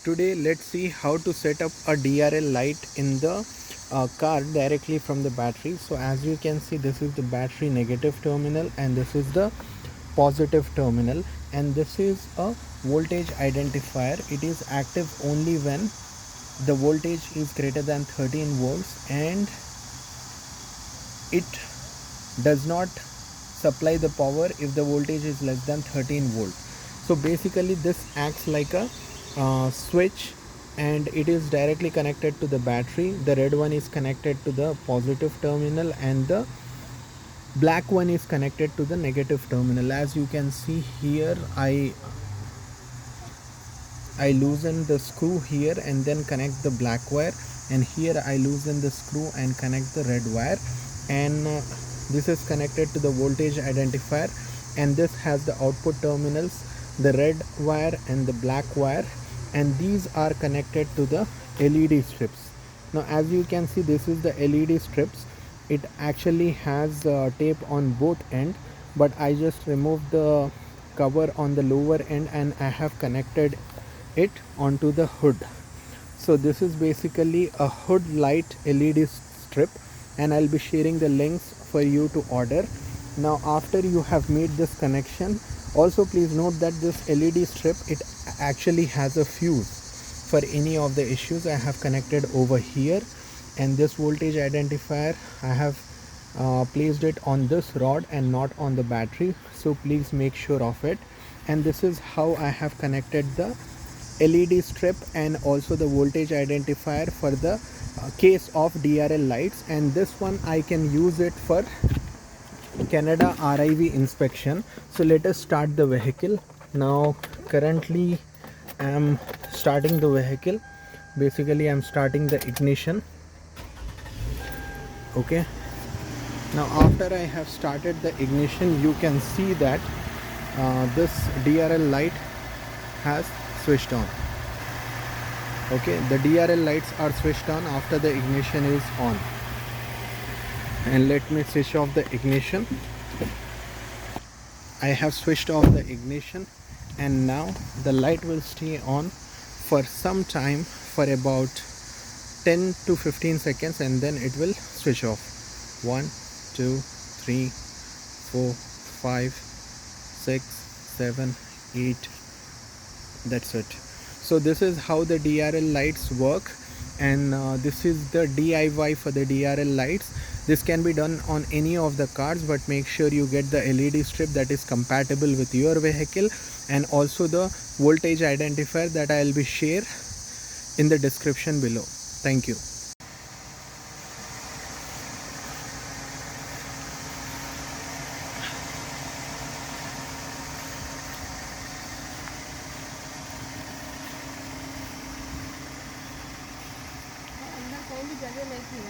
Today let's see how to set up a DRL light in the car directly from the battery. So as you can see, this is the battery negative terminal and this is the positive terminal, and this is a voltage identifier. It is active only when the voltage is greater than 13 volts and it does not supply the power if the voltage is less than 13 volts. So basically this acts like a switch, and it is directly connected to the battery. The red one is connected to the positive terminal and the black one is connected to the negative terminal. As you can see here, I loosen the screw here and then connect the black wire, and here I loosen the screw and connect the red wire, and this is connected to the voltage identifier, and this has the output terminals, the red wire and the black wire, and these are connected to the LED strips. Now as you can see, this is the LED strips. It actually has tape on both end, but I just removed the cover on the lower end and I have connected it onto the hood. So this is basically a hood light LED strip, and I'll be sharing the links for you to order. Now after you have made this connection, also please note that this LED strip, it actually has a fuse for any of the issues. I have connected over here, and this voltage identifier I have placed it on this rod and not on the battery, so please make sure of it. And this is how I have connected the LED strip and also the voltage identifier for the case of DRL lights, and this one I can use it for Canada RIV inspection. So let us start the vehicle. Now currently I am starting the vehicle. Basically I am starting the ignition. Okay, now after I have started the ignition, you can see that this DRL light has switched on. Okay, the DRL lights are switched on after the ignition is on. And let me switch off the ignition. I have switched off the ignition, and now the light will stay on for some time, for about 10 to 15 seconds, and then it will switch off. 1 2 3 4 5 6 7 8. That's it. So this is how the DRL lights work, and this is the DIY for the DRL lights. This can be done on any of the cars, but make sure you get the LED strip that is compatible with your vehicle, and also the voltage identifier that I'll be share in the description below. Thank you. अंदर कहीं भी जगह नहीं थी।